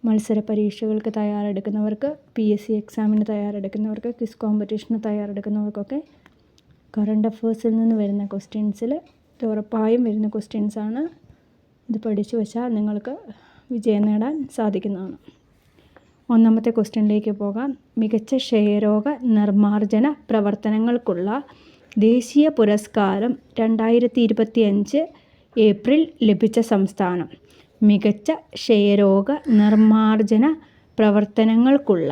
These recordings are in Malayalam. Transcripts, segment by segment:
മത്സര പരീക്ഷകൾക്ക് തയ്യാറെടുക്കുന്നവർക്ക്, PSC എക്സാമിന് തയ്യാറെടുക്കുന്നവർക്ക്, ക്വിസ് കോമ്പറ്റീഷന് തയ്യാറെടുക്കുന്നവർക്കൊക്കെ കറണ്ട് അഫേഴ്സിൽ നിന്ന് വരുന്ന ക്വസ്റ്റ്യൻസിൽ ഇത് ഉറപ്പായും വരുന്ന ക്വസ്റ്റ്യൻസാണ്. ഇത് പഠിച്ചു വച്ചാൽ നിങ്ങൾക്ക് വിജയം നേടാൻ സാധിക്കുന്നതാണ്. ഒന്നാമത്തെ ക്വസ്റ്റ്യനിലേക്ക് പോകാം. മികച്ച ക്ഷയരോഗ നിർമ്മാർജ്ജന പ്രവർത്തനങ്ങൾക്കുള്ള ദേശീയ പുരസ്കാരം 2025 ഏപ്രിൽ ലഭിച്ച സംസ്ഥാനം. മികച്ച ക്ഷയരോഗ നിർമ്മാർജ്ജന പ്രവർത്തനങ്ങൾക്കുള്ള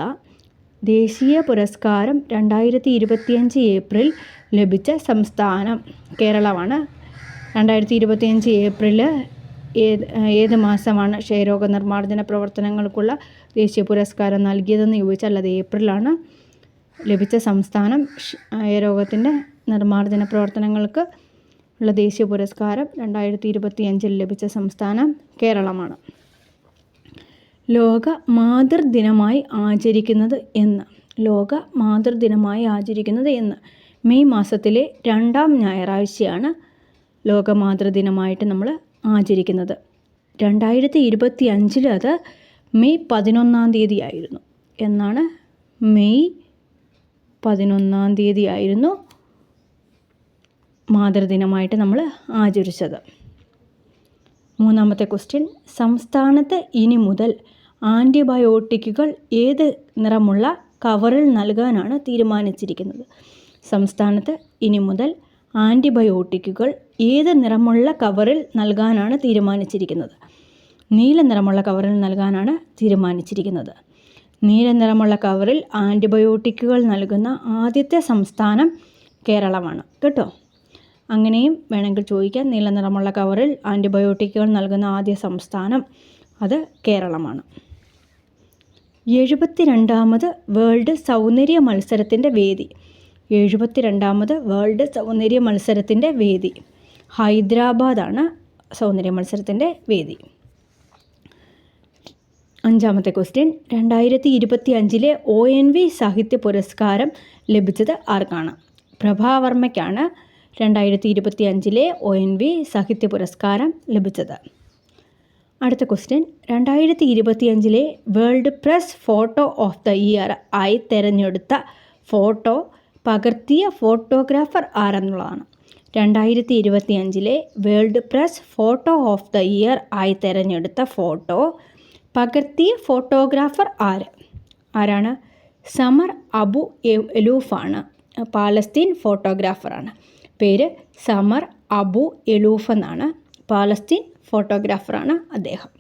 ദേശീയ പുരസ്കാരം 2025 ഏപ്രിൽ ലഭിച്ച സംസ്ഥാനം കേരളമാണ്. 2025 ഏപ്രിൽ ഏത് മാസമാണ് ക്ഷയരോഗ നിർമ്മാർജ്ജന പ്രവർത്തനങ്ങൾക്കുള്ള ദേശീയ പുരസ്കാരം നൽകിയതെന്ന് ചോദിച്ചാൽ അത് ഏപ്രിലാണ്. ലഭിച്ച സംസ്ഥാനം ക്ഷയരോഗത്തിൻ്റെ നിർമ്മാർജ്ജന പ്രവർത്തനങ്ങൾക്ക് ഉള്ള ദേശീയ പുരസ്കാരം 2025 ലഭിച്ച സംസ്ഥാനം കേരളമാണ്. ലോക മാതൃദിനമായി ആചരിക്കുന്നത് എന്ന്. ലോക മാതൃദിനമായി ആചരിക്കുന്നത് എന്ന്. മെയ് മാസത്തിലെ 2ാം ഞായറാഴ്ചയാണ് ലോക മാതൃദിനമായിട്ട് നമ്മൾ ആചരിക്കുന്നത്. 2025 അത് മെയ് 11-ാം തീയതി ആയിരുന്നു. എന്നാണ് മെയ് 11-ാം തീയതി ആയിരുന്നു മാതൃദിനമായിട്ട് നമ്മൾ ആചരിച്ചത്. മൂന്നാമത്തെ ക്വസ്റ്റ്യൻ. സംസ്ഥാനത്ത് ഇനി മുതൽ ആൻറ്റിബയോട്ടിക്കുകൾ ഏത് നിറമുള്ള കവറിൽ നൽകാനാണ് തീരുമാനിച്ചിരിക്കുന്നത്? സംസ്ഥാനത്ത് ഇനി മുതൽ ആൻറ്റിബയോട്ടിക്കുകൾ ഏത് നിറമുള്ള കവറിൽ നൽകാനാണ് തീരുമാനിച്ചിരിക്കുന്നത്? നീല നിറമുള്ള കവറിൽ നൽകാനാണ് തീരുമാനിച്ചിരിക്കുന്നത്. നീല നിറമുള്ള കവറിൽ ആൻറ്റിബയോട്ടിക്കുകൾ നൽകുന്ന ആദ്യത്തെ സംസ്ഥാനം കേരളമാണ് കേട്ടോ. അങ്ങനെയും വേണമെങ്കിൽ ചോദിക്കാം. നീല നിറമുള്ള കവറിൽ ആൻറ്റിബയോട്ടിക്കുകൾ നൽകുന്ന ആദ്യ സംസ്ഥാനം അത് കേരളമാണ്. 72ാമത് വേൾഡ് സൗന്ദര്യ മത്സരത്തിൻ്റെ വേദി. 72ാമത് വേൾഡ് സൗന്ദര്യ മത്സരത്തിൻ്റെ വേദി ഹൈദരാബാദാണ്. സൗന്ദര്യ മത്സരത്തിൻ്റെ വേദി. അഞ്ചാമത്തെ ക്വസ്റ്റ്യൻ. 2025 ONV സാഹിത്യ പുരസ്കാരം ലഭിച്ചത് ആർക്കാണ്? പ്രഭാവർമ്മയ്ക്കാണ് 2025 ONV സാഹിത്യ പുരസ്കാരം ലഭിച്ചത്. അടുത്ത question. 2025 world press photo of the year ആയി തിരഞ്ഞെടുത്ത ഫോട്ടോ പകർത്തിയ ഫോട്ടോഗ്രാഫർ ആരെന്നുള്ളതാണ്. 2025 world press photo of the year ആയി തിരഞ്ഞെടുത്ത ഫോട്ടോ പകർത്തിയ ഫോട്ടോഗ്രാഫർ ആരാണ്? സമർ അബു എലൂഫാണ്. പാലസ്തീൻ ഫോട്ടോഗ്രാഫറാണ്. പേര് സമർ അബു എലൂഫ് എന്നാണ്. പാലസ്തീൻ ഫോട്ടോഗ്രാഫറാണ് അദ്ദേഹം.